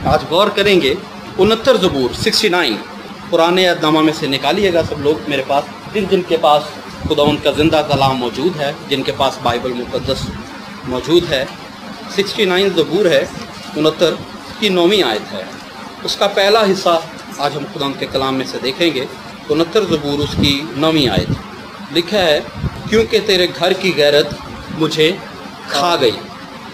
आज गौर करेंगे 69 ज़बूर 69 पुराने अहदनामा में से निकालिएगा सब लोग मेरे पास, जिनके पास खुदा उनका ज़िंदा कलाम मौजूद है, जिनके पास बाइबल मुक़द्दस मौजूद है। 69 ज़बूर है, 69 की 9वीं आयत है। उसका पहला हिस्सा आज हम खुदा के कलाम में से देखेंगे। 69 ज़बूर उसकी 9वीं आयत लिखा है, क्योंकि तेरे घर की गैरत मुझे खा गई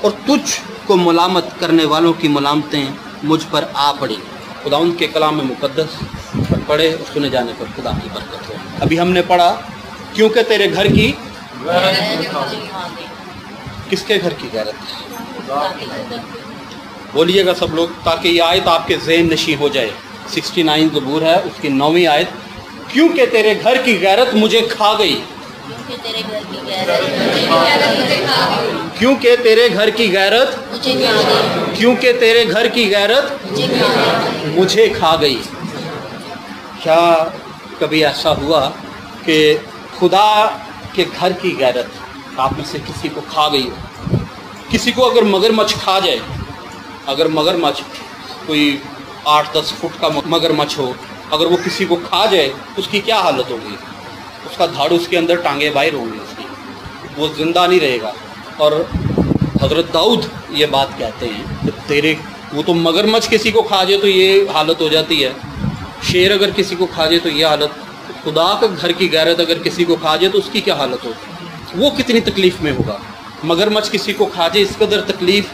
और तुझ को मुलामत करने वालों की मुलामतें मुझ पर आ पड़ी। खुदा के कलाम में मुक़द्दस पढ़े और सुने जाने पर खुदा की बरकत हो। अभी हमने पढ़ा क्योंकि तेरे घर की किसके घर की गैरत? बोलिएगा सब लोग, ताकि ये आयत आपके ज़हन नशी हो जाए। 69 ज़बूर है, उसकी 9वीं आयत, क्योंकि तेरे घर की गैरत मुझे खा गई। क्योंकि तेरे घर की गैरत क्योंकि तेरे घर की गैरत क्योंकि तेरे घर की गैरत मुझे खा गई। क्या कभी ऐसा हुआ कि खुदा के घर की गैरत आप में से किसी को खा गई हो? किसी को अगर मगरमच्छ खा जाए, अगर मगरमच्छ कोई 8-10 फुट का मगरमच्छ हो, अगर वो किसी को खा जाए तो उसकी क्या हालत होगी? उसका धाड़ू उसके अंदर टांगे बाहर होंगी उसकी, वो ज़िंदा नहीं रहेगा। और हज़रत दाऊद ये बात कहते हैं कि वो तो मगरमच्छ किसी को खा जाए तो ये हालत हो जाती है, शेर अगर किसी को खा जाए तो ये हालत, खुदा का घर की गैरत अगर किसी को खा जाए तो उसकी क्या हालत होगी? वो कितनी तकलीफ़ में होगा। मगरमच्छ किसी को खा जाए, इस कदर तकलीफ़,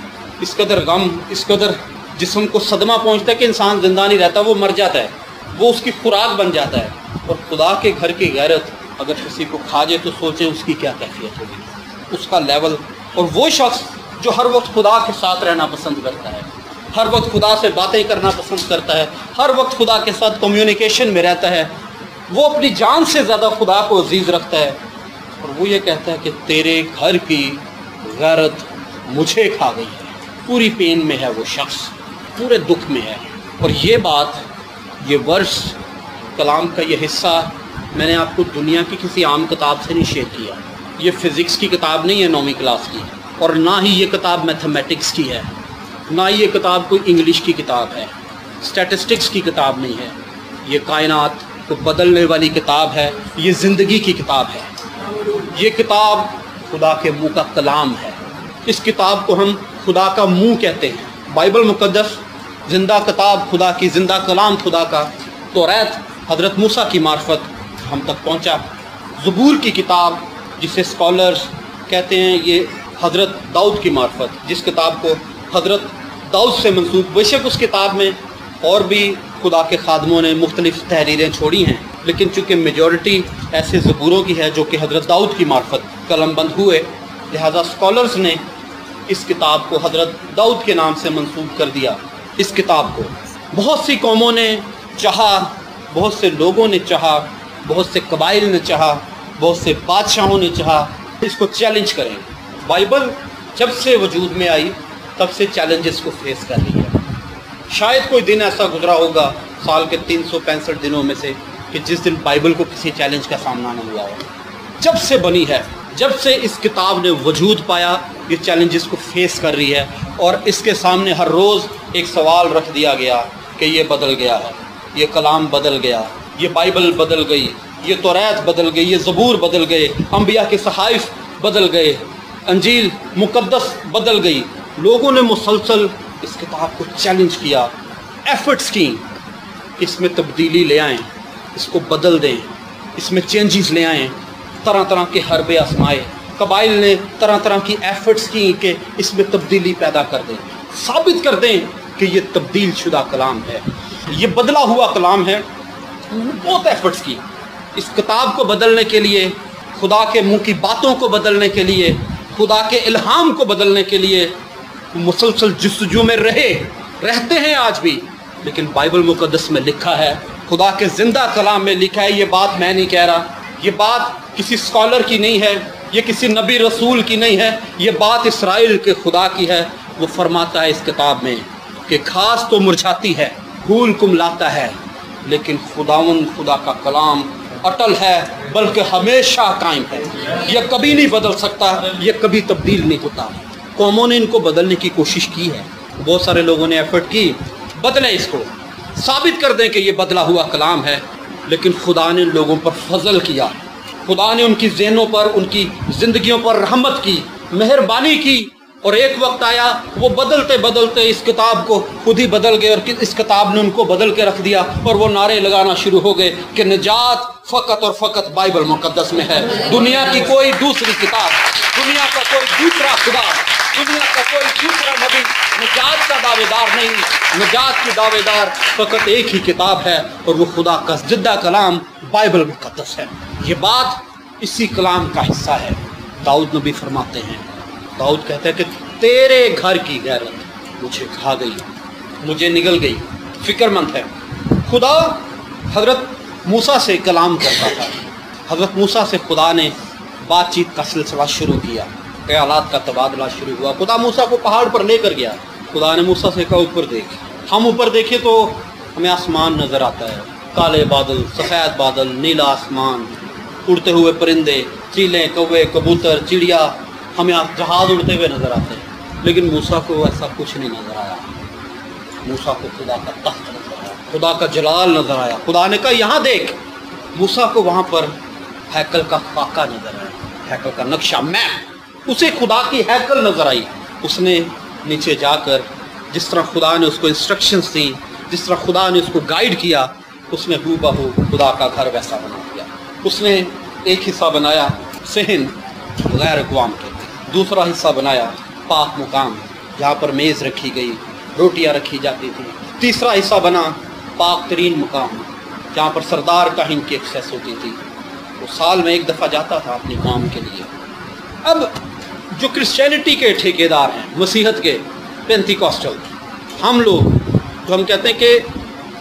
इस कदर गम, इस कदर जिस्म को सदमा पहुँचता है कि इंसान ज़िंदा नहीं रहता, वो मर जाता है, वो उसकी खुराक बन जाता है। और खुदा के घर की गैरत अगर किसी को खा जाए तो सोचें उसकी क्या कैफियत होगी, उसका लेवल। और वो शख्स जो हर वक्त खुदा के साथ रहना पसंद करता है, हर वक्त खुदा से बातें करना पसंद करता है, हर वक्त खुदा के साथ कम्युनिकेशन में रहता है, वो अपनी जान से ज़्यादा खुदा को अजीज़ रखता है, और वो ये कहता है कि तेरे घर की गैरत मुझे खा गई है। पूरी पेन में है वो शख्स, पूरे दुख में है। और ये बात, ये वर्स, कलाम का ये हिस्सा मैंने आपको दुनिया की किसी आम किताब से नहीं शेयर किया। ये फ़िज़िक्स की किताब नहीं है 9वीं क्लास की, और ना ही ये किताब मैथमेटिक्स की है, ना ही ये किताब कोई इंग्लिश की किताब है, स्टैटिस्टिक्स की किताब नहीं है। ये कायनात को बदलने वाली किताब है, ये ज़िंदगी की किताब है। ये किताब खुदा के मुँह का कलाम है। इस किताब को हम खुदा का मुँह कहते हैं। बाइबल मुक़द्दस ज़िंदा किताब, खुदा की ज़िंदा कलाम खुदा का। तौरात हज़रत मूसा की मार्फत हम तक पहुँचा। ज़बूर की किताब जिसे स्कॉलर्स कहते हैं, ये हज़रत दाऊद की मार्फत, जिस किताब को हज़रत दाऊद से मंसूब, बेशक उस किताब में और भी खुदा के खादमों ने मुख्तलिफ़ तहरीरें छोड़ी हैं, लेकिन चूँकि मेजॉरिटी ऐसे ज़बूरों की है जो कि हज़रत दाऊद की मार्फत कलमबंद हुए, लिहाजा स्कॉलर्स ने इस किताब को हज़रत दाऊद के नाम से मंसूब कर दिया। इस किताब को बहुत सी कौमों ने चाहा, बहुत से लोगों ने चाहा, बहुत से कबाइल ने चाहा, बहुत से बादशाहों ने चाहा इसको चैलेंज करें। बाइबल जब से वजूद में आई तब से चैलेंजेस को फेस कर रही है। शायद कोई दिन ऐसा गुजरा होगा साल के 365 दिनों में से कि जिस दिन बाइबल को किसी चैलेंज का सामना नहीं हुआ हो। जब से बनी है, जब से इस किताब ने वजूद पाया, ये चैलेंजेस को फेस कर रही है। और इसके सामने हर रोज़ एक सवाल रख दिया गया कि ये बदल गया है, ये कलाम बदल गया, ये बाइबल बदल गई, ये तौरात बदल गई, ये ज़बूर बदल गए, अंबिया के सहाइफ बदल गए, अंजील मुक़द्दस बदल गई। लोगों ने मुसलसल इस किताब को चैलेंज किया, एफ़र्ट्स की, इसमें तब्दीली ले आएँ, इसको बदल दें, इसमें चेंजेस ले आएँ। तरह तरह के हरबे आजमाए, कबाइल ने तरह तरह की एफ़र्ट्स की कि इसमें तब्दीली पैदा कर दें, साबित कर दें कि ये तब्दील शुदा कलाम है, ये बदला हुआ कलाम है। बहुत एफ़र्ट्स की इस किताब को बदलने के लिए, खुदा के मुँह की बातों को बदलने के लिए, खुदा के इल्हाम को बदलने के लिए मुसलसल जस्तजू में रहते हैं आज भी। लेकिन बाइबल मुक़द्दस में लिखा है, खुदा के ज़िंदा कलाम में लिखा है, ये बात मैं नहीं कह रहा, ये बात किसी स्कॉलर की नहीं है, ये किसी नबी रसूल की नहीं है, ये बात इसराइल के खुदा की है। वो फरमाता है इस किताब में कि घास तो मुरझाती है, फूल कुमलाता है, लेकिन खुदा का कलाम अटल है, बल्कि हमेशा कायम है। यह कभी नहीं बदल सकता, यह कभी तब्दील नहीं होता। कौमों ने इनको बदलने की कोशिश की है, बहुत सारे लोगों ने एफर्ट की, बदलें इसको, साबित कर दें कि ये बदला हुआ कलाम है। लेकिन खुदा ने लोगों पर फजल किया, खुदा ने उनकी ज़हनों पर, उनकी ज़िंदगियों पर रहमत की, मेहरबानी की। और एक वक्त आया वो बदलते बदलते इस किताब को खुद ही बदल गए और इस किताब ने उनको बदल के रख दिया। और वो नारे लगाना शुरू हो गए कि निजात फ़कत और फ़कत बाइबल मुक़द्दस में है। दुनिया की कोई दूसरी किताब, दुनिया का कोई दूसरा खुदा, दुनिया का कोई दूसरा नबी निजात का दावेदार नहीं। निजात की दावेदार फ़कत एक ही किताब है और वो खुदा का ज़िंदा कलाम बाइबल मुक़द्दस है। ये बात इसी कलाम का हिस्सा है। दाऊद नबी फरमाते हैं, दाऊद कहते हैं कि तेरे घर की गैरत मुझे खा गई, मुझे निगल गई। फिक्रमंद है खुदा। हज़रत मूसा से कलाम करता था, हज़रत मूसा से खुदा ने बातचीत का सिलसिला शुरू किया, ख्यालात का तबादला शुरू हुआ। खुदा मूसा को पहाड़ पर लेकर गया। खुदा ने मूसा से कहा ऊपर देख। हम ऊपर देखें तो हमें आसमान नज़र आता है, काले बादल, सफ़ेद बादल, नीला आसमान, उड़ते हुए परिंदे, चीलें, कौवे, कबूतर, चिड़िया, हमें जहाज़ उड़ते हुए नज़र आते हैं। लेकिन मूसा को ऐसा कुछ नहीं नज़र आया। मूसा को खुदा का तख्त नज़र आया, खुदा का जलाल नज़र आया। खुदा ने कहा यहाँ देख। मूसा को वहाँ पर हैकल का खाका नज़र आया, हैकल का नक्शा, मैप। उसे खुदा की हैकल नज़र आई। उसने नीचे जाकर जिस तरह खुदा ने उसको इंस्ट्रक्शंस दी, जिस तरह खुदा ने उसको गाइड किया, उसने हूबहू खुदा का घर वैसा बना दिया। उसने एक हिस्सा बनाया सहन गैर अक़वाम के, दूसरा हिस्सा बनाया पाक मुकाम जहाँ पर मेज़ रखी गई, रोटियाँ रखी जाती थी। तीसरा हिस्सा बना पाक तरीन मुकाम जहाँ पर सरदार काहिन की एक्सेस होती थी। वो साल में एक दफ़ा जाता था अपने काम के लिए। अब जो क्रिश्चियनिटी के ठेकेदार हैं, मसीहत के, पेंटिकॉस्टल, हम लोग तो हम कहते हैं कि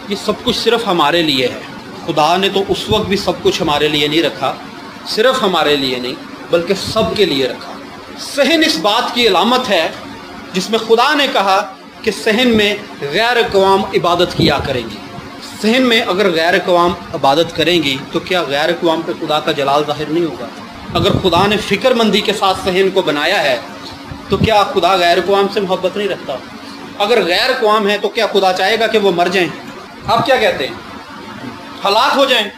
ये सब कुछ सिर्फ हमारे लिए है। खुदा ने तो उस वक्त भी सब कुछ हमारे लिए नहीं रखा, सिर्फ हमारे लिए नहीं बल्कि सब के लिए रखा। सहन इस बात की अलामत है जिसमें खुदा ने कहा कि सहन में गैर अक़वाम इबादत किया करेंगी। सहन में अगर गैर अक़वाम इबादत करेंगी तो क्या गैर अक़वाम पे खुदा का जलाल ज़ाहिर नहीं होगा? अगर खुदा ने फ़िक्रमंदी के साथ सहन को बनाया है तो क्या खुदा गैर अक़वाम से मोहब्बत नहीं रखता? अगर गैर अक़वाम है तो क्या खुदा चाहेगा कि वो मर जाएं? आप क्या कहते हैं? हलाक हो जाएं,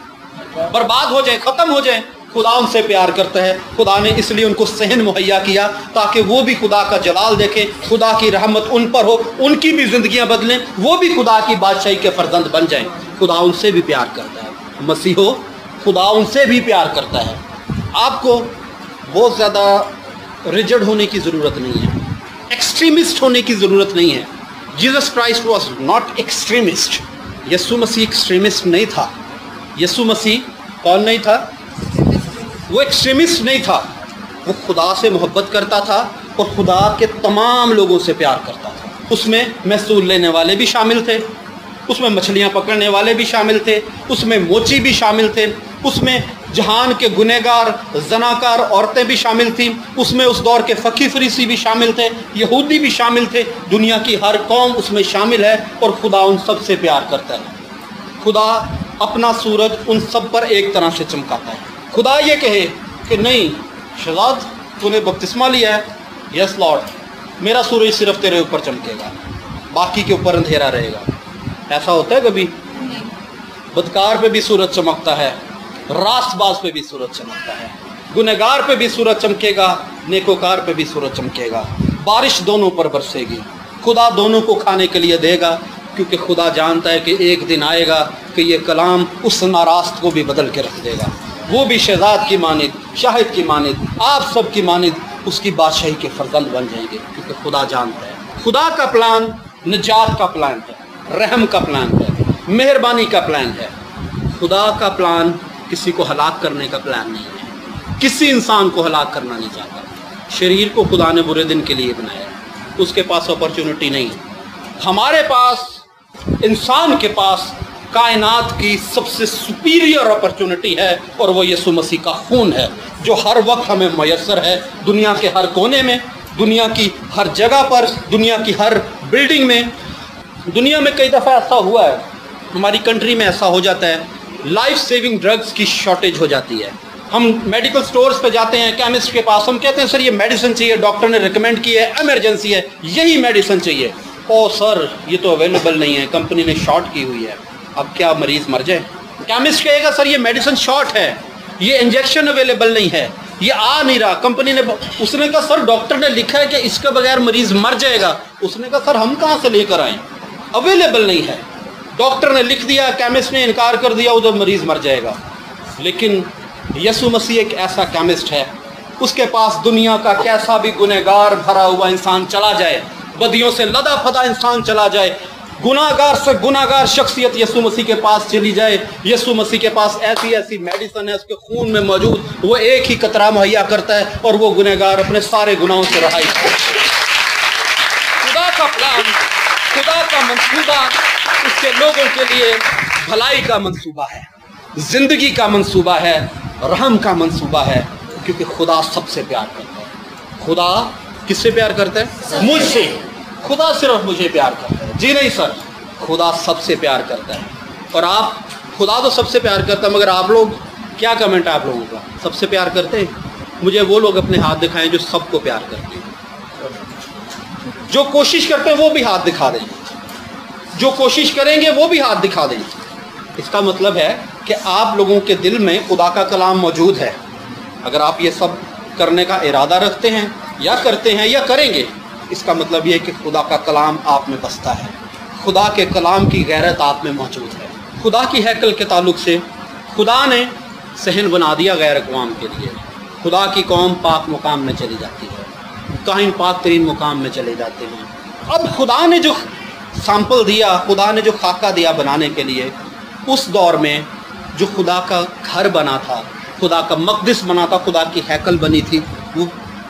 बर्बाद हो जाएं, ख़त्म हो जाएं? खुदा उनसे प्यार करता है। खुदा ने इसलिए उनको सहन मुहैया किया ताकि वो भी खुदा का जलाल देखें, खुदा की रहमत उन पर हो, उनकी भी ज़िंदगियां बदलें, वो भी खुदा की बादशाही के फर्जंद बन जाएं। खुदा उनसे भी प्यार करता है। मसीहो, खुदा उनसे भी प्यार करता है। आपको बहुत ज़्यादा रिजिड होने की ज़रूरत नहीं है, एक्सट्रीमिस्ट होने की ज़रूरत नहीं है। Jesus Christ was not extremist. यीशु मसीह एक्सट्रीमिस्ट नहीं था। यीशु मसीह कौन नहीं था? वो एक्सट्रीमिस्ट नहीं था। वो खुदा से मोहब्बत करता था और खुदा के तमाम लोगों से प्यार करता था। उसमें महसूल लेने वाले भी शामिल थे, उसमें मछलियाँ पकड़ने वाले भी शामिल थे, उसमें मोची भी शामिल थे, उसमें जहान के गुनहगार जनाकार औरतें भी शामिल थीं, उसमें उस दौर के फ़कीह फरीसी भी शामिल थे, यहूदी भी शामिल थे। दुनिया की हर कौम उसमें शामिल है और खुदा उन सब से प्यार करता है। खुदा अपना सूरज उन सब पर एक तरह से चमकाता है। खुदा ये कहे कि नहीं शहजाद, तूने बपतिस्मा लिया है, यस लॉर्ड, मेरा सूरज सिर्फ तेरे ऊपर चमकेगा, बाकी के ऊपर अंधेरा रहेगा। ऐसा होता है कभी? बदकार पे भी सूरज चमकता है, रास्तबाज पे भी सूरज चमकता है, गुनहगार पे भी सूरज चमकेगा, नेकोकार पे भी सूरज चमकेगा। बारिश दोनों पर बरसेगी, खुदा दोनों को खाने के लिए देगा, क्योंकि खुदा जानता है कि एक दिन आएगा कि ये कलाम उस नारास्त को भी बदल के रख देगा। वो भी शहजाद की मानिद, शाहिद की मानिद, आप सब की मानिद उसकी बादशाही के फर्जंद बन जाएंगे, क्योंकि खुदा जानता है। खुदा का प्लान निजात का प्लान है, रहम का प्लान है, मेहरबानी का प्लान है। खुदा का प्लान किसी को हलाक करने का प्लान नहीं है। किसी इंसान को हलाक करना नहीं चाहता। शरीर को खुदा ने बुरे दिन के लिए बनाया, उसके पास अपॉर्चुनिटी नहीं। हमारे पास, इंसान के पास कायनात की सबसे सुपीरियर अपॉर्चुनिटी है और वो यीशु मसीह का खून है, जो हर वक्त हमें मयसर है। दुनिया के हर कोने में, दुनिया की हर जगह पर, दुनिया की हर बिल्डिंग में। दुनिया में कई दफ़ा ऐसा हुआ है, हमारी कंट्री में ऐसा हो जाता है, लाइफ सेविंग ड्रग्स की शॉर्टेज हो जाती है। हम मेडिकल स्टोर्स पे जाते हैं, केमिस्ट के पास, हम कहते हैं सर ये मेडिसिन चाहिए, डॉक्टर ने रिकमेंड की है, इमरजेंसी है, यही मेडिसिन चाहिए। ओ सर ये तो अवेलेबल नहीं है, कंपनी ने शॉर्ट की हुई है, अब क्या मरीज मर जाए? केमिस्ट कहेगा सर ये मेडिसिन शॉर्ट है, ये इंजेक्शन अवेलेबल नहीं है, ये आ नहीं रहा, कंपनी ने, उसने कहा सर डॉक्टर ने लिखा है कि इसके बगैर मरीज मर जाएगा। उसने कहा सर हम कहाँ से लेकर आए, अवेलेबल नहीं है, डॉक्टर ने लिख दिया, केमिस्ट ने इनकार कर दिया, उधर मरीज मर जाएगा। लेकिन यसु मसीह एक ऐसा केमिस्ट है, उसके पास दुनिया का कैसा भी गुनहगार भरा हुआ इंसान चला जाए, बदियों से लदा फदा इंसान चला जाए, गुनाहगार से गुनाहगार शख्सियत यसु मसीह के पास चली जाए, यसु मसीह के पास ऐसी ऐसी मेडिसिन है उसके खून में मौजूद, वो एक ही कतरा मुहैया करता है और वो गुनहगार अपने सारे गुनाहों से रहाई। खुदा का प्लान, खुदा का मंसूबा उसके लोगों के लिए भलाई का मंसूबा है, जिंदगी का मंसूबा है, रहम का मंसूबा है, क्योंकि खुदा सबसे प्यार करता है। खुदा किससे प्यार करता है? मुझसे। खुदा सिर्फ मुझे प्यार करता है? जी नहीं सर, खुदा सबसे प्यार करता है। और आप, खुदा तो सबसे प्यार करता है, मगर आप लोग, क्या कमेंट है आप लोगों का? सबसे प्यार करते हैं? मुझे वो लोग अपने हाथ दिखाएं जो सबको प्यार करते हैं। जो कोशिश करते हैं वो भी हाथ दिखा दें, जो कोशिश करेंगे वो भी हाथ दिखा दें। इसका मतलब है कि आप लोगों के दिल में खुदा का कलाम मौजूद है। अगर आप ये सब करने का इरादा रखते हैं या करते हैं या करेंगे, इसका मतलब ये है कि खुदा का कलाम आप में बसता है, खुदा के कलाम की गैरत आप में मौजूद है। खुदा की हैकल के ताल्लुक से खुदा ने सहन बना दिया गैर अक़वाम के लिए, खुदा की कौम पाक मुकाम में चली जाती है, काहिन पाक तरीन मुकाम में चले जाते हैं। अब खुदा ने जो सैंपल दिया, खुदा ने जो खाका दिया बनाने के लिए, उस दौर में जो खुदा का घर बना था, खुदा का मक़दिस बना था, खुदा की हैकल बनी थी, वो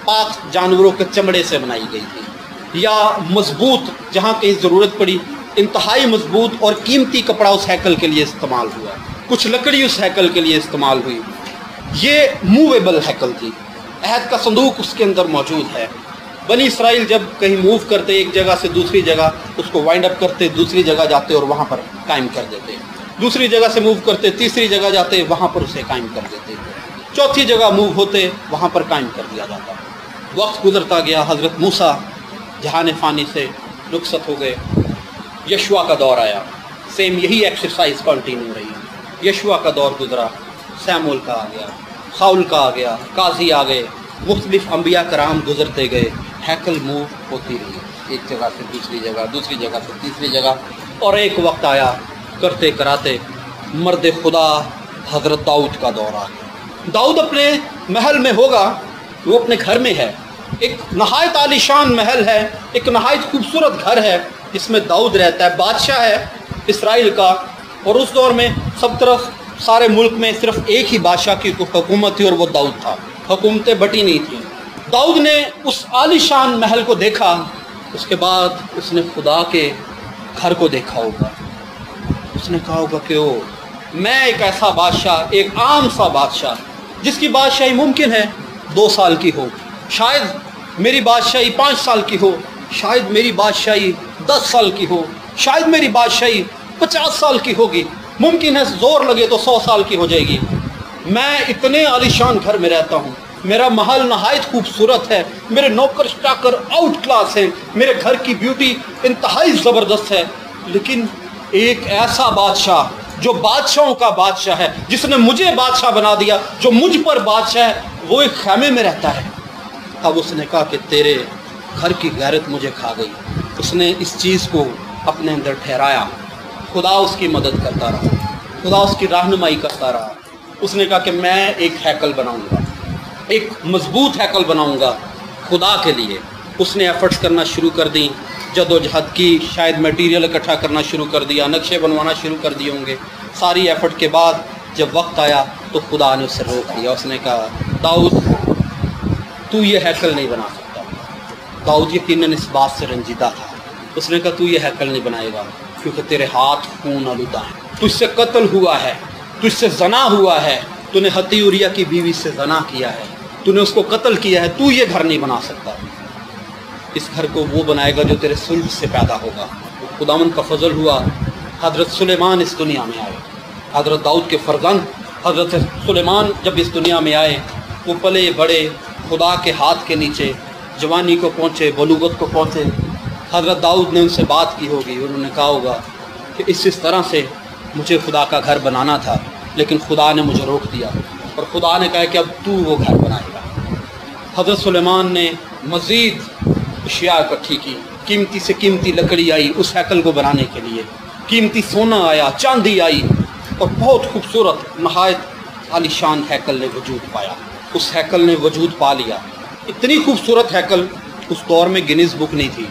पाक जानवरों के चमड़े से बनाई गई थी, या मजबूत, जहाँ कहीं ज़रूरत पड़ी इंतहाई मजबूत और कीमती कपड़ा उस हैकल के लिए इस्तेमाल हुआ, कुछ लकड़ी उस हैकल के लिए इस्तेमाल हुई। ये मूवेबल हैकल थी, अहद का संदूक उसके अंदर मौजूद है। बनी इसराइल जब कहीं मूव करते एक जगह से दूसरी जगह, उसको वाइंड अप करते, दूसरी जगह जाते और वहाँ पर कायम कर देते, दूसरी जगह से मूव करते, तीसरी जगह जाते, वहाँ पर उसे कायम कर देते, चौथी जगह मूव होते, वहाँ पर कायम कर दिया जाता। वक्त गुजरता गया, हज़रत मूसा जहान फ़ानी से रुखसत हो गए, यशुआ का दौर आया, सेम यही एक्सरसाइज कंटिन्यू रही। यशुआ का दौर गुजरा, सैमुअल का आ गया, शाऊल का आ गया, काजी आ गए, मुख्तलिफ अंबिया कराम गुजरते गए, हैकल मूव होती रही, एक जगह से दूसरी जगह, दूसरी जगह से तीसरी जगह, और एक वक्त आया करते कराते मर्द खुदा हज़रत दाऊद का दौर आ गया। दाऊद अपने महल में होगा, वो अपने घर में है, एक नहायत आलीशान महल है, एक नहायत खूबसूरत घर है जिसमें दाऊद रहता है, बादशाह है इसराइल का। और उस दौर में सब तरफ सारे मुल्क में सिर्फ एक ही बादशाह की हुकूमत थी और वो दाऊद था, हुकूमतें बटी नहीं थी। दाऊद ने उस आलीशान महल को देखा, उसके बाद उसने खुदा के घर को देखा होगा, उसने कहा होगा कि ओ मैं एक ऐसा बादशाह, एक आम सा बादशाह जिसकी बादशाही मुमकिन है 2 साल की हो, शायद मेरी बादशाही 5 साल की हो, शायद मेरी बादशाही 10 साल की हो, शायद मेरी बादशाही 50 साल की होगी, मुमकिन है जोर लगे तो 100 साल की हो जाएगी। मैं इतने आलीशान घर में रहता हूँ, मेरा महल नहायत खूबसूरत है, मेरे नौकर चाकर आउट क्लास हैं, मेरे घर की ब्यूटी इंतहाई ज़बरदस्त है, लेकिन एक ऐसा बादशाह जो बादशाहों का बादशाह है, जिसने मुझे बादशाह बना दिया, जो मुझ पर बादशाह है, वो एक खैमे में रहता है। अब उसने कहा कि तेरे घर की गैरत मुझे खा गई। उसने इस चीज़ को अपने अंदर ठहराया, खुदा उसकी मदद करता रहा, खुदा उसकी रहनुमाई करता रहा। उसने कहा कि मैं एक हैकल बनाऊंगा, एक मजबूत हैकल बनाऊंगा खुदा के लिए। उसने एफर्ट्स करना शुरू कर दी, जदोजहद की, शायद मटेरियल इकट्ठा करना शुरू कर दिया, नक्शे बनवाना शुरू कर दिए होंगे। सारी एफर्ट के बाद जब वक्त आया तो खुदा ने उससे रोक दिया। उसने कहा दाऊद तू ये हैकल नहीं बना सकता। दाऊद यकीनन इस बात से रंजीदा था। उसने कहा तू ये हैकल नहीं बनाएगा क्योंकि तेरे हाथ खून आलूदा हैं, तुझसे कत्ल हुआ है, तुझसे जना हुआ है, तूने हती उरिया की बीवी से जना किया है, तूने उसको कत्ल किया है, तू ये घर नहीं बना सकता। इस घर को वो बनाएगा जो तेरे सुल्ब से पैदा होगा। खुदावंद का फजल हुआ, हज़रत सुलेमान इस दुनिया में आए। हज़रत दाऊद के फर्जंद हज़रत सुलेमान जब इस दुनिया में आए, वो पले बड़े खुदा के हाथ के नीचे, जवानी को पहुँचे, बलूगत को पहुँचे, حضرت داؤد نے ان سے بات کی ہوگی، انہوں نے کہا ہوگا کہ اس طرح سے مجھے خدا کا گھر بنانا تھا، لیکن خدا نے مجھے روک دیا، اور خدا نے کہا کہ اب تو وہ گھر بنائے گا۔ حضرت سلیمان نے مزید اشیاء اکٹھی کی، قیمتی سے قیمتی لکڑی آئی اس ہیکل کو بنانے کے لیے، قیمتی سونا آیا، چاندی آئی، اور بہت خوبصورت نہایت عالی شان ہیکل نے وجود پایا۔ اس ہیکل نے وجود پا لیا۔ اتنی خوبصورت ہیکل اس دور میں گنیز بک نہیں تھی،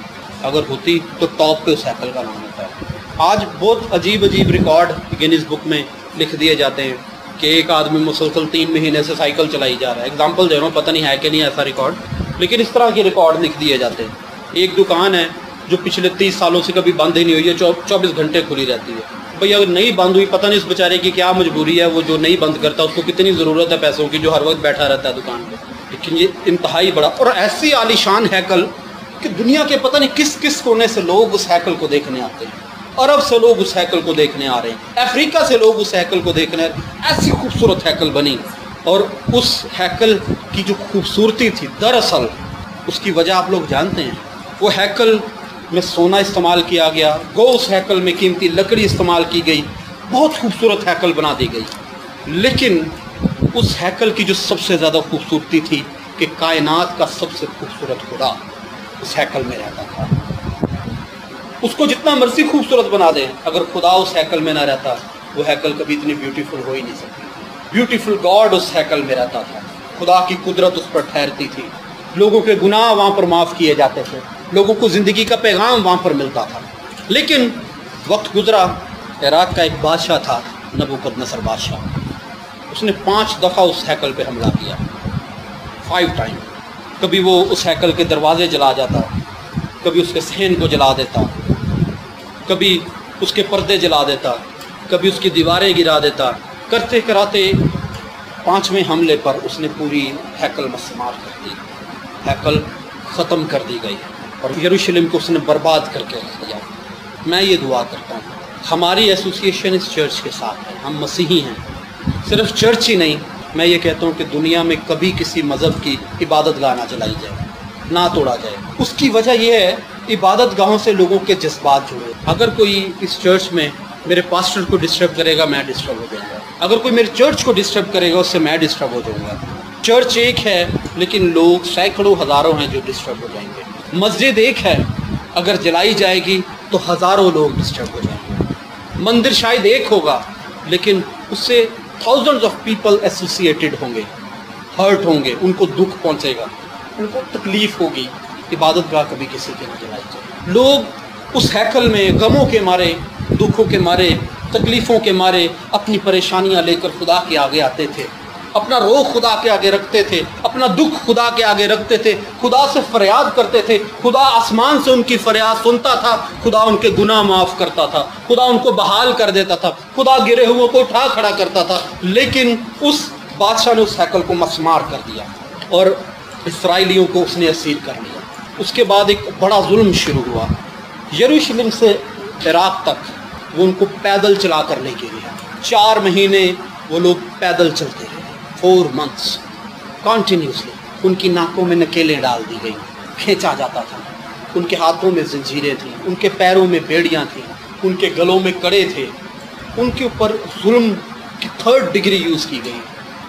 اگر ہوتی تو ٹاپ پہ اس ہیکل کا نام ہوتا ہے۔ آج بہت عجیب عجیب ریکارڈ گنیز بک میں لکھ دیے جاتے ہیں کہ ایک آدمی مسلسل 3 مہینے سے سائیکل چلائی جا رہا ہے، اگزامپل دے رہا ہوں، پتہ نہیں ہے کہ نہیں ایسا ریکارڈ، لیکن اس طرح کے ریکارڈ لکھ دیے جاتے ہیں۔ ایک دکان ہے جو پچھلے 30 سالوں سے کبھی بند ہی نہیں ہوئی ہے، 24 گھنٹے کھلی رہتی ہے۔ بھئی اگر نہیں بند ہوئی، پتہ نہیں اس بیچارے کی کیا مجبوری ہے، وہ جو نہیں بند کرتا اس کو کتنی ضرورت ہے پیسوں کی، جو ہر وقت بیٹھا رہتا ہے دکان پہ۔ لیکن یہ انتہائی بڑا اور ایسی عالی شان ہیکل کہ دنیا کے پتہ نہیں کس کس کونے سے لوگ اس ہیکل کو دیکھنے آتے ہیں۔ عرب سے لوگ اس ہیکل کو دیکھنے آ رہے ہیں، افریقہ سے لوگ اس ہیکل کو دیکھنے آ رہے ہیں۔ ایسی خوبصورت ہیکل بنی، اور اس ہیکل کی جو خوبصورتی تھی دراصل اس کی وجہ آپ لوگ جانتے ہیں۔ وہ ہیکل میں سونا استعمال کیا گیا، اس ہیکل میں قیمتی لکڑی استعمال کی گئی، بہت خوبصورت ہیکل بنا دی گئی۔ لیکن اس ہیکل کی جو سب سے زیادہ خوبصورتی تھی کہ کائنات کا سب سے خوبصورت خدا اس ہیکل میں رہتا تھا۔ اس کو جتنا مرضی خوبصورت بنا دیں، اگر خدا اس ہیکل میں نہ رہتا وہ ہیکل کبھی اتنی بیوٹیفل ہو ہی نہیں سکتی۔ بیوٹیفل گاڈ اس ہیکل میں رہتا تھا، خدا کی قدرت اس پر ٹھہرتی تھی، لوگوں کے گناہ وہاں پر معاف کیے جاتے تھے، لوگوں کو زندگی کا پیغام وہاں پر ملتا تھا۔ لیکن وقت گزرا، عراق کا ایک بادشاہ تھا نبوکدنصر بادشاہ، اس نے 5 دفعہ اس ہیکل پہ حملہ کیا، 5 ٹائم۔ کبھی وہ اس ہیکل کے دروازے جلا جاتا، کبھی اس کے صحن کو جلا دیتا، کبھی اس کے پردے جلا دیتا، کبھی اس کی دیواریں گرا دیتا۔ کرتے کراتے 5ویں حملے پر اس نے پوری ہیکل مسمار کر دی، ہیکل ختم کر دی گئی، اور یروشلم کو اس نے برباد کر کے رکھ دیا۔ میں یہ دعا کرتا ہوں ہماری ایسوسیشن اس چرچ کے ساتھ ہے، ہم مسیحی ہیں، صرف چرچ ہی نہیں، میں یہ کہتا ہوں کہ دنیا میں کبھی کسی مذہب کی عبادت گاہ نہ جلائی جائے، نہ توڑا جائے۔ اس کی وجہ یہ ہے عبادت گاہوں سے لوگوں کے جذبات جڑے۔ اگر کوئی اس چرچ میں میرے پاسٹر کو ڈسٹرب کرے گا میں ڈسٹرب ہو جاؤں گا، اگر کوئی میرے چرچ کو ڈسٹرب کرے گا اس سے میں ڈسٹرب ہو جاؤں گا۔ چرچ ایک ہے لیکن لوگ سینکڑوں ہزاروں ہیں جو ڈسٹرب ہو جائیں گے۔ مسجد ایک ہے، اگر جلائی جائے گی تو ہزاروں لوگ ڈسٹرب ہو جائیں گے۔ مندر شاید ایک ہوگا لیکن اس سے تھاؤزنڈز آف پیپل ایسوسیٹڈ ہوں گے، ہرٹ ہوں گے، ان کو دکھ پہنچے گا، ان کو تکلیف ہوگی۔ عبادت گاہ کبھی کسی کے نہ جلائی جائے۔ لوگ اس ہیکل میں غموں کے مارے، دکھوں کے مارے، تکلیفوں کے مارے اپنی پریشانیاں لے کر خدا کے آگے آتے تھے، اپنا روح خدا کے آگے رکھتے تھے، اپنا دکھ خدا کے آگے رکھتے تھے، خدا سے فریاد کرتے تھے، خدا آسمان سے ان کی فریاد سنتا تھا، خدا ان کے گناہ معاف کرتا تھا، خدا ان کو بحال کر دیتا تھا، خدا گرے ہوئے کو اٹھا کھڑا کرتا تھا۔ لیکن اس بادشاہ نے اس ہیکل کو مسمار کر دیا اور اسرائیلیوں کو اس نے اسیر کر لیا۔ اس کے بعد ایک بڑا ظلم شروع ہوا، یروشلم سے عراق تک وہ ان کو پیدل چلا کر لے کے گیا۔ 4 مہینے وہ لوگ پیدل چلتے رہے، 4 months کنٹینیوسلی۔ ان کی ناکوں میں نکیلیں ڈال دی گئی، کھینچا جاتا تھا، ان کے ہاتھوں میں زنجیریں تھیں، ان کے پیروں میں بیڑیاں تھیں، ان کے گلوں میں کڑے تھے، ان کے اوپر ظلم کی 3rd ڈگری یوز کی گئی،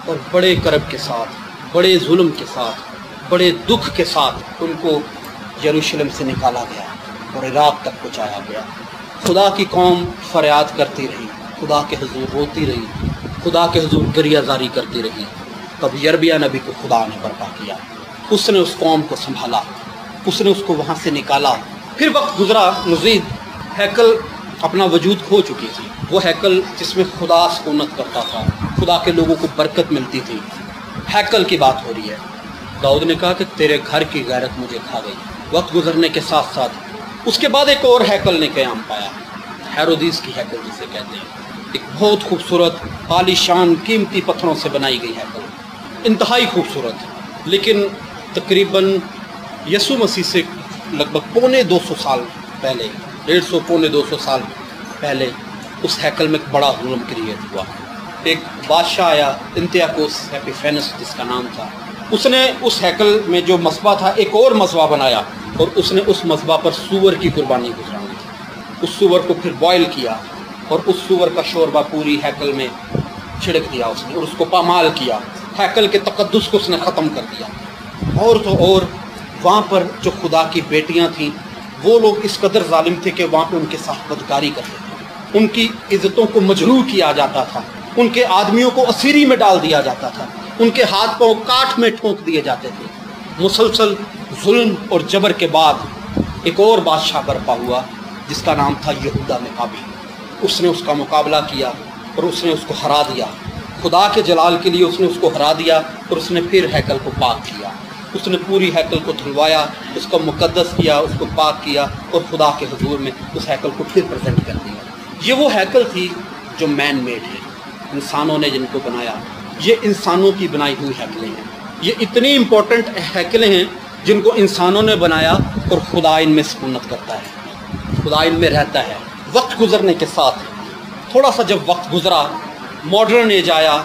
اور بڑے کرب کے ساتھ، بڑے ظلم کے ساتھ، بڑے دکھ کے ساتھ ان کو یروشلم سے نکالا گیا اور عراق تک پہنچایا گیا۔ خدا کی قوم فریاد کرتی رہی، خدا کے حضور روتی رہی، خدا کے حضور گریہ زاری کرتی رہی۔ تب یرمیہ نبی کو خدا نے برپا کیا، اس نے اس قوم کو سنبھالا، اس نے اس کو وہاں سے نکالا۔ پھر وقت گزرا مزید، ہیکل اپنا وجود کھو چکی تھی، وہ ہیکل جس میں خدا سکونت کرتا تھا، خدا کے لوگوں کو برکت ملتی تھی، ہیکل کی بات ہو رہی ہے۔ داؤد نے کہا کہ تیرے گھر کی غیرت مجھے کھا گئی۔ وقت گزرنے کے ساتھ ساتھ اس کے بعد ایک اور ہیکل نے قیام پایا، ہیرودیس کی ہیکل جسے کہتے ہیں، ایک بہت خوبصورت عالی شان قیمتی پتھروں سے بنائی گئی ہیکل، انتہائی خوبصورت۔ لیکن تقریباً یسوع مسیح سے لگ بھگ 250 سال پہلے، 150 پونے 200 سال پہلے اس ہیکل میں ایک بڑا ظلم کریٹ ہوا۔ ایک بادشاہ آیا انتیاکوس ایپیفینس جس کا نام تھا، اس نے اس ہیکل میں جو مصباح تھا ایک اور مصباح بنایا और उसने उस मज़बा पर सूअर की कुर्बानी गुजरानी। उस सूअर को फिर बॉयल किया और उस सूअर का शोरबा पूरी हैकल में छिड़क दिया उसने और उसको पामाल किया। हैकल के तकद्दुस को उसने ख़त्म कर दिया। और तो और वहाँ पर जो खुदा की बेटियाँ थीं वो लोग इस कदर जालिम थे कि वहाँ पे उनके साथ बदकारी करते थे, उनकी इज़्ज़तों को मजरूह किया जाता था, उनके आदमियों को असीरी में डाल दिया जाता था, उनके हाथ पांव काठ में ठोंक दिए जाते थे। मुसलसल जुल्म और जबर के बाद एक और बादशाह बर्पा हुआ जिसका नाम था यहूदा मकाबी। उसने उसका मुकाबला किया और उसने उसको हरा दिया। खुदा के जलाल के लिए उसने उसको हरा दिया और उसने फिर हैकल को पाक किया। उसने पूरी हैकल को धुलवाया, उसको मुकद्दस किया, उसको पाक किया और खुदा के हुजूर में उस हैकल को फिर प्रेजेंट कर दिया। ये वो हैकल थी जो मैन मेड है, इंसानों ने जिनको बनाया। ये इंसानों की बनाई हुई हैकलें हैं। ये इतनी इम्पोर्टेंट हैकलें हैं जिनको इंसानों ने बनाया और खुदा इनमें सुकूनत करता है, खुदा इनमें रहता है। वक्त गुजरने के साथ थोड़ा सा जब वक्त गुजरा, मॉडर्न एज आया,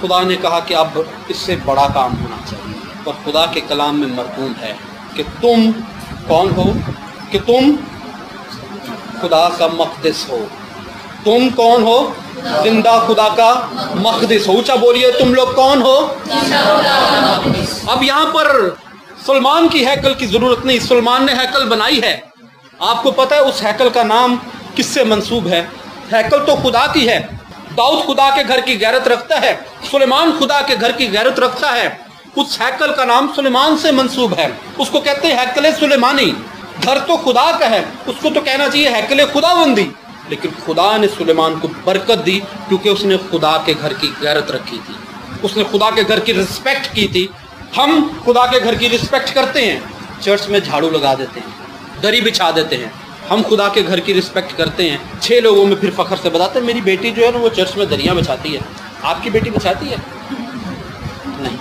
खुदा ने कहा कि अब इससे बड़ा काम होना चाहिए। और खुदा के कलाम में मरकूम है कि तुम कौन हो, कि तुम खुदा का मक़दिस हो। तुम कौन हो? जिंदा खुदा का मक़दिस हो। ऊंचा बोलिए, तुम लोग कौन हो? अब यहाँ पर सुलेमान की हैकल की ज़रूरत नहीं, सुलेमान ने हैकल बनाई है। आपको पता है उस हैकल का नाम किससे मंसूब है? हैकल तो खुदा की है। दाऊद खुदा के घर की गैरत रखता है, सुलेमान खुदा के घर की गैरत रखता है। उस हैकल का नाम सुलेमान से मंसूब है, उसको कहते हैं हैकल सुलेमानी। घर तो खुदा का है, उसको तो कहना चाहिए हैकल खुदाबंदी। लेकिन खुदा ने सुलेमान को बरकत दी क्योंकि उसने खुदा के घर की गैरत रखी थी, उसने खुदा के घर की रिस्पेक्ट की थी। हम खुदा के घर की रिस्पेक्ट करते हैं, चर्च में झाड़ू लगा देते हैं, दरी बिछा देते हैं। हम खुदा के घर की रिस्पेक्ट करते हैं, 6 लोगों में फिर फख्र से बताते हैं मेरी बेटी जो है ना वो चर्च में दरियाँ बिछाती है। आपकी बेटी बिछाती है? नहीं।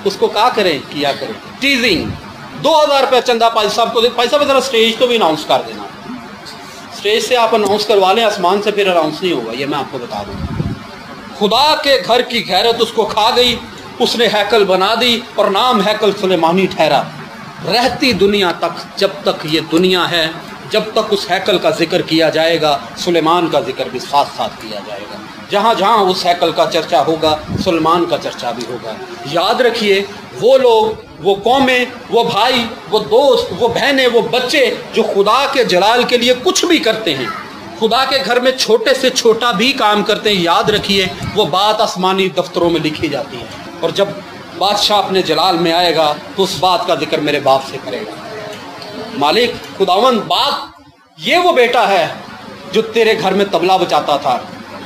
उसको क्या करें, किया करें टीजिंग। 2000 रुपया चंदा पाजी साहब को, पाजी साहब जरा स्टेज तो भी अनाउंस कर देना। स्टेज से आप अनाउंस करवा लें, आसमान से फिर अनाउंस नहीं होगा, ये मैं आपको बता दूँ। खुदा के घर की गैरत उसको खा गई, उसने हैकल बना दी और नाम हैकल सुलेमानी ठहरा। रहती दुनिया तक, जब तक ये दुनिया है, जब तक उस हैकल का जिक्र किया जाएगा, सुलेमान का जिक्र भी साथ साथ किया जाएगा। जहाँ जहाँ उस हैकल का चर्चा होगा, सुलेमान का चर्चा भी होगा। याद रखिए, वो लोग, वो कौमें, वो भाई, वो दोस्त, वो बहनें, वो बच्चे जो खुदा के जलाल के लिए कुछ भी करते हैं, खुदा के घर में छोटे से छोटा भी काम करते हैं, याद रखिए वो बात आसमानी दफ्तरों में लिखी जाती है। और जब बादशाह अपने जलाल में आएगा तो उस बात का जिक्र मेरे बाप से करेगा। मालिक खुदावंद, बात ये वो बेटा है जो तेरे घर में तबला बजाता था,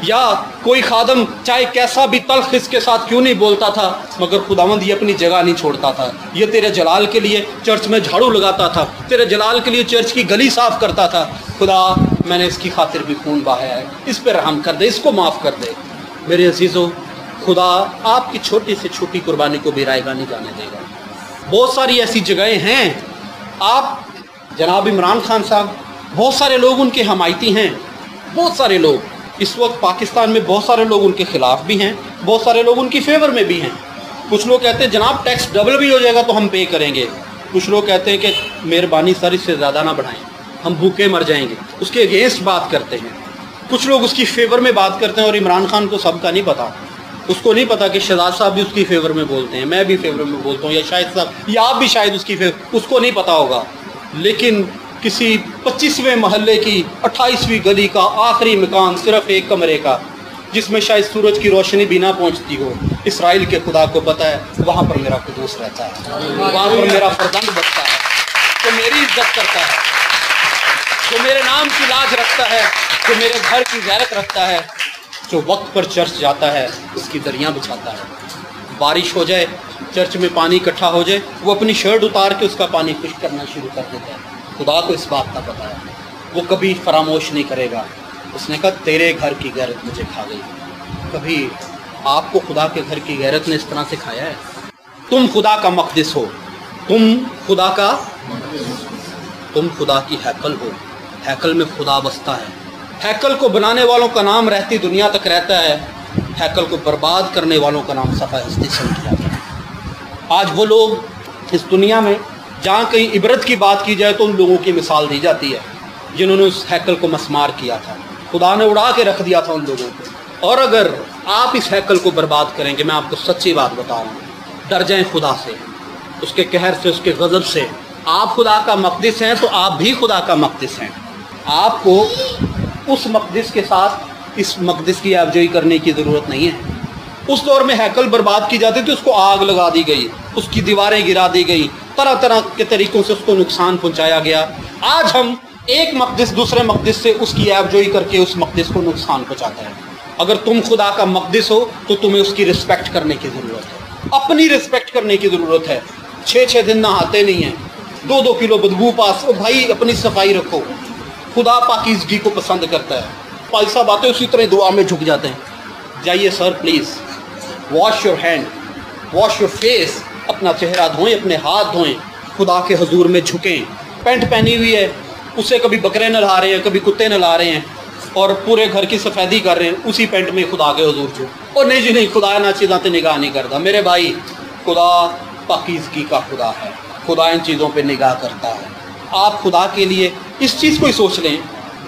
या कोई खादम चाहे कैसा भी तल्ख इसके साथ क्यों नहीं बोलता था, मगर खुदावंद ये अपनी जगह नहीं छोड़ता था। ये तेरे जलाल के लिए चर्च में झाड़ू लगाता था, तेरे जलाल के लिए चर्च की गली साफ करता था। खुदा, मैंने इसकी खातिर भी खून बहाया है, इस पर रहम कर दे, इसको माफ़ कर दे। मेरे अजीज़ों, खुदा आपकी छोटी से छोटी कुर्बानी को भी रायगा नहीं जाने देगा। बहुत सारी ऐसी जगहें हैं, आप जनाब इमरान खान साहब, बहुत सारे लोग उनके हमायती हैं, बहुत सारे लोग इस वक्त पाकिस्तान में, बहुत सारे लोग उनके खिलाफ भी हैं, बहुत सारे लोग उनकी फेवर में भी हैं। कुछ लोग कहते हैं जनाब टैक्स डबल भी हो जाएगा तो हम पे करेंगे। कुछ लोग कहते हैं कि मेहरबानी सर इससे ज़्यादा ना बढ़ाएं, हम भूखे मर जाएंगे, उसके अगेंस्ट बात करते हैं। कुछ लोग उसकी फेवर में बात करते हैं। और इमरान खान को सबका नहीं पता, उसको नहीं पता कि शहजाद साहब भी उसकी फेवर में बोलते हैं, मैं भी फेवर में बोलता हूँ, या शायद साहब, या आप भी शायद उसकी फेवर, उसको नहीं पता होगा। लेकिन किसी 25वें महल्ले की 28वीं गली का आखिरी मकान सिर्फ एक कमरे का, जिसमें शायद सूरज की रोशनी भी ना पहुंचती हो, इसराइल के खुदा को पता है वहाँ पर मेरा कुदूस रहता है, वहाँ पर मेरा फर्जंद बचता है, जो मेरी इज्जत करता है, जो मेरे नाम की लाज रखता है, जो मेरे घर की गैरत रखता है, जो वक्त पर चर्च जाता है, उसकी दरियाँ बिछाता है। बारिश हो जाए, चर्च में पानी इकट्ठा हो जाए, वो अपनी शर्ट उतार के उसका पानी खुश्क करना शुरू कर देता है। खुदा को इस बात का पता है, वो कभी फरामोश नहीं करेगा। उसने कहा तेरे घर की गैरत मुझे खा गई। कभी आपको खुदा के घर की गैरत ने इस तरह से खाया है? तुम खुदा का मक़दिस हो, तुम खुदा की हैकल हो। हैकल में खुदा बसता है। हैकल को बनाने वालों का नाम रहती दुनिया तक रहता है, हैकल को बर्बाद करने वालों का नाम सफ़ा हस्ती समझ जाता है। आज वो लोग इस दुनिया में जहाँ कहीं इबरत की बात की जाए तो उन लोगों की मिसाल दी जाती है जिन्होंने उस हैकल को मस्मार किया था। खुदा ने उड़ा के रख दिया था उन लोगों को। और अगर आप इस हैकल को बर्बाद करेंगे, मैं आपको सच्ची बात बता रहा हूँ, डर जाएं खुदा से, उसके कहर से, उसके गज़ब से। आप खुदा का मक़दिस हैं तो आप भी खुदा का मक़दिस हैं। आपको उस मक़दिस के साथ इस मक़दिस की आबजोई करने की ज़रूरत नहीं है। उस दौर में हैकल बर्बाद की जाती थी, उसको आग लगा दी गई, उसकी दीवारें गिरा दी गई, तरह तरह के तरीक़ों से उसको नुकसान पहुँचाया गया। आज हम एक मक़दिस दूसरे मक़दिस से उसकी आबजोई करके उस मक़दिस को नुकसान पहुँचाते हैं। अगर तुम खुदा का मक़दिस हो तो तुम्हें उसकी रिस्पेक्ट करने की ज़रूरत है, अपनी रिस्पेक्ट करने की ज़रूरत है। 6-6 दिन नहाते नहीं हैं, 2-2 किलो बदबू पास, भाई अपनी सफाई रखो। खुदा पाकीज़गी को पसंद करता है। भाई साहब आते उसी तरह दुआ में झुक जाते हैं। जाइए sir please, wash your hand, wash your face, अपना चेहरा धोएं, अपने हाथ धोएं, खुदा के हुजूर में झुकें। पैंट पहनी हुई है, उसे कभी बकरे नहला रहे हैं, कभी कुत्ते नहला रहे हैं और पूरे घर की सफेदी कर रहे हैं, उसी पैंट में खुदा के हुजूर झुक। और नहीं जी नहीं, खुदा ना चीज़ों पे निगाह नहीं करता। मेरे भाई, खुदा पाकीज़गी का खुदा है, खुदा इन चीज़ों पे निगाह करता है। आप खुदा के लिए इस चीज़ को ही सोच लें,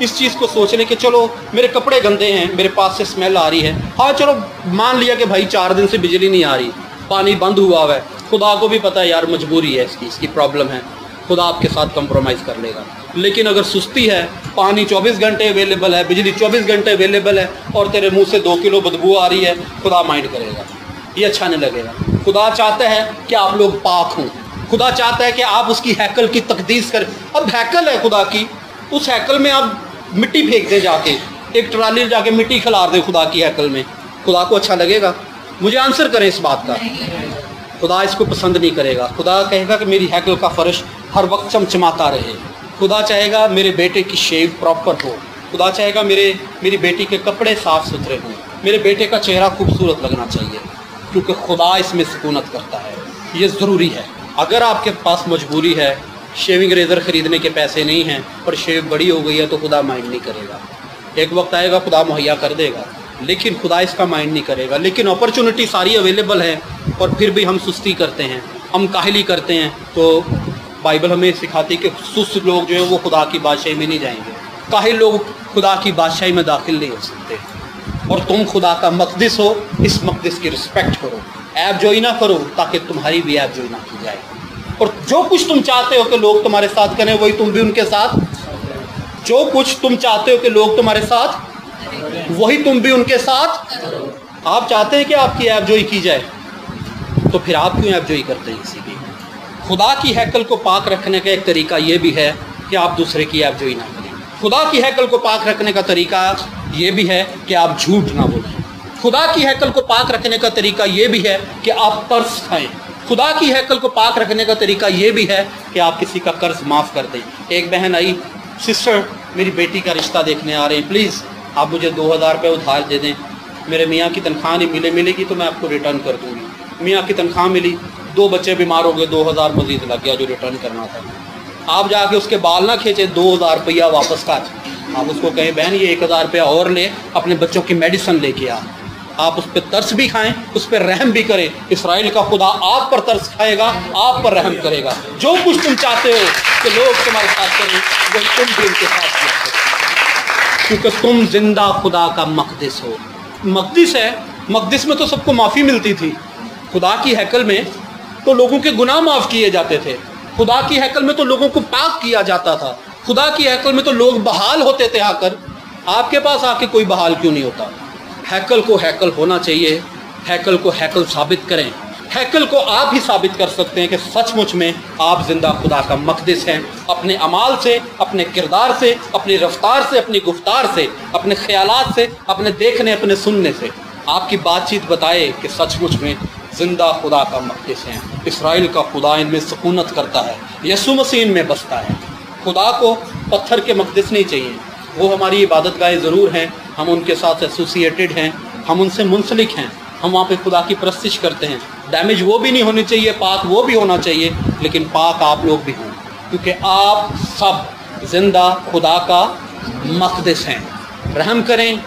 इस चीज़ को सोच लें कि चलो मेरे कपड़े गंदे हैं, मेरे पास से स्मेल आ रही है। हाँ चलो मान लिया कि भाई 4 दिन से बिजली नहीं आ रही, पानी बंद हुआ है, खुदा को भी पता है यार मजबूरी है, इसकी प्रॉब्लम है, खुदा आपके साथ कंप्रोमाइज़ कर लेगा। लेकिन अगर सुस्ती है, पानी 24 घंटे अवेलेबल है, बिजली 24 घंटे अवेलेबल है और तेरे मुंह से 2 किलो बदबू आ रही है, खुदा माइंड करेगा, ये अच्छा नहीं लगेगा। खुदा चाहता है कि आप लोग पाक हों, खुदा चाहता है कि आप उसकी हैकल की तकदीस करें। अब हैकल है खुदा की, उस हैकल में आप मिट्टी फेंक दें, जाके एक ट्राली जाके मिट्टी खिलार दें खुदा की हैकल में, खुदा को अच्छा लगेगा? मुझे आंसर करें इस बात का। खुदा इसको पसंद नहीं करेगा। खुदा कहेगा कि मेरी हैकल का फर्श हर वक्त चमचमाता रहे। खुदा चाहेगा मेरे बेटे की शेव प्रॉपर हो, खुदा चाहेगा मेरी बेटी के कपड़े साफ़ सुथरे हों, मेरे बेटे का चेहरा खूबसूरत लगना चाहिए, क्योंकि खुदा इसमें सुकूनत करता है। ये ज़रूरी है। अगर आपके पास मजबूरी है, शेविंग रेज़र ख़रीदने के पैसे नहीं हैं और शेव बड़ी हो गई है, तो खुदा माइंड नहीं करेगा। एक वक्त आएगा खुदा मुहैया कर देगा, लेकिन खुदा इसका माइंड नहीं करेगा। लेकिन अपॉर्चुनिटी सारी अवेलेबल है और फिर भी हम सुस्ती करते हैं, हम काहली करते हैं। तो बाइबल हमें सिखाती है कि सुस्त लोग जो हैं वो खुदा की बादशाही में नहीं जाएंगे, काहिल लोग खुदा की बादशाही में दाखिल नहीं हो सकते। और तुम खुदा का मक़दिस हो, इस मक़दिस की रिस्पेक्ट करो, ऐब जोई ना करो, ताकि तुम्हारी भी ऐब जोई ना की जाए। और जो कुछ तुम चाहते हो कि लोग तुम्हारे साथ करें, वही तुम भी उनके साथ, जो कुछ तुम चाहते हो कि लोग तुम्हारे साथ, वही तुम भी उनके साथ। आप चाहते हैं कि आपकी ऐब जोई की जाए, तो फिर आप क्यों ऐब जोई करते हैं किसी की? खुदा की हैकल को पाक रखने का एक तरीका ये भी है कि आप दूसरे की ऐब जोई ना करें। खुदा की हैकल को पाक रखने का तरीका ये भी है कि आप झूठ ना बोलें। खुदा की हैकल को पाक रखने का तरीका ये भी है कि आप तरस खाएं। खुदा की हैकल को पाक रखने का तरीका ये भी है कि आप किसी का कर्ज माफ़ कर दें। एक बहन आई, सिस्टर मेरी बेटी का रिश्ता देखने आ रहे हैं, प्लीज़ आप मुझे 2000 रुपये उधार दे दें, मेरे मियाँ की तनख्वाह नहीं मिलेगी तो मैं आपको रिटर्न कर दूँगी। मियाँ की तनख्वाह मिली, 2 बच्चे बीमार हो गए, 2000 मजीद लग गया जो रिटर्न करना था। आप जाके उसके बाल ना खींचे, 2000 रुपया वापस काट। आप उसको कहें बहन ये 1000 रुपया और ले, अपने बच्चों की मेडिसिन लेके आ। आप उस पर तरस भी खाएं, उस पर रहम भी करें। इसराइल का खुदा आप पर तरस खाएगा, आप पर रहम करेगा। जो कुछ तुम चाहते हो कि लोग तुम्हारे साथ करें, वही तुम भी उनके साथ करो, क्योंकि तुम जिंदा खुदा का मक़दिस हो। मक़दिस है, मक़दिस में तो सबको माफ़ी मिलती थी। खुदा की हैकल में तो लोगों के गुनाह माफ़ किए जाते थे। खुदा की हैकल में तो लोगों को पाक किया जाता था। खुदा की हैकल में तो लोग बहाल होते थे आकर। आपके पास आके कोई बहाल क्यों नहीं होता? हैकल को हैकल होना चाहिए, हैकल को हैकल साबित करें। हैकल को आप ही साबित कर सकते हैं कि सचमुच में आप जिंदा खुदा का मक़दिस हैं। अपने अमाल से, अपने किरदार से, अपनी रफ्तार से, अपनी गुफ्तार से, अपने ख्यालात से, अपने देखने, अपने सुनने से आपकी बातचीत बताए कि सचमुच में जिंदा खुदा का मक़दिस हैं। इसराइल का खुदा इनमें सुकूनत करता है, यीशु मसीह इनमें बसता है। खुदा को पत्थर के मक़दिस नहीं चाहिए, वो हमारी इबादत गाहें ज़रूर हैं, हम उनके साथ एसोसिएटेड हैं, हम उनसे मुंसलिक हैं, हम वहाँ पे खुदा की परस्तिश करते हैं। डैमेज वो भी नहीं होनी चाहिए, पाक वो भी होना चाहिए, लेकिन पाक आप लोग भी हों, क्योंकि आप सब जिंदा खुदा का मक़दिस हैं। रहम करें,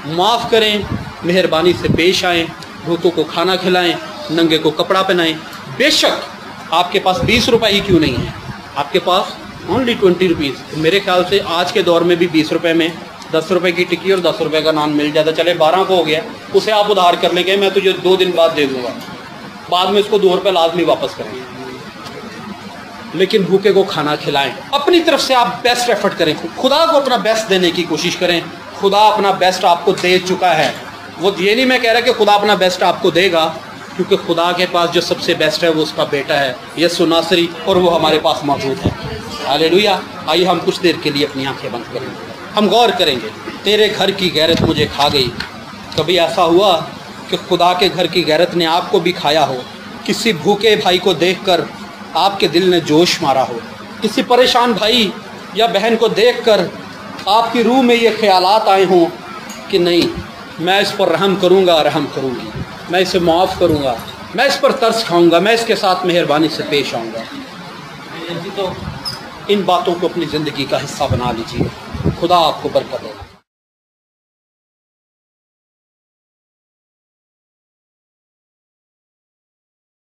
माफ़ करें, मेहरबानी से पेश आएँ, भूखों को खाना खिलाएं, नंगे को कपड़ा पहनाएं। बेशक آپ کے پاس 20 روپے ہی کیوں نہیں ہے، آپ کے پاس اونلی 20 روپیز. میرے خیال سے آج کے دور میں بھی 20 روپے میں 10 روپے کی ٹکی اور 10 روپے کا نان مل جاتا. چلے 12 کو ہو گیا، اسے آپ ادھار کر لیں گے، میں تجھے 2 دن بعد دے دوں گا، بعد میں اس کو 2 روپے لازمی واپس کریں گے. لیکن بھوکے کو کھانا کھلائیں، اپنی طرف سے آپ بیسٹ ایفرٹ کریں، خدا کو اپنا بیسٹ دینے کی کوشش کریں. خدا اپنا بیسٹ آپ کو دے چکا ہے. وہ یہ نہیں میں کہہ رہا کہ خدا اپنا بیسٹ آپ کو دے گا، کیونکہ خدا کے پاس جو سب سے بیسٹ ہے وہ اس کا بیٹا ہے یسوع ناصری، اور وہ ہمارے پاس موجود ہے. ہاللیلویہ. آئیے ہم کچھ دیر کے لیے اپنی آنکھیں بند کریں، ہم غور کریں گے. تیرے گھر کی غیرت مجھے کھا گئی. کبھی ایسا ہوا کہ خدا کے گھر کی غیرت نے آپ کو بھی کھایا ہو؟ کسی بھوکے بھائی کو دیکھ کر آپ کے دل نے جوش مارا ہو؟ کسی پریشان بھائی یا بہن کو دیکھ کر آپ کی روح میں یہ خیالات آئے ہوں کہ نہیں، میں اس پر رحم کروں گا، رحم کروں گی، میں اسے معاف کروں گا، میں اس پر ترس کھاؤں گا، میں اس کے ساتھ مہربانی سے پیش آؤں گا؟ تو ان باتوں کو اپنی زندگی کا حصہ بنا لیجیے. خدا آپ کو برکت دے.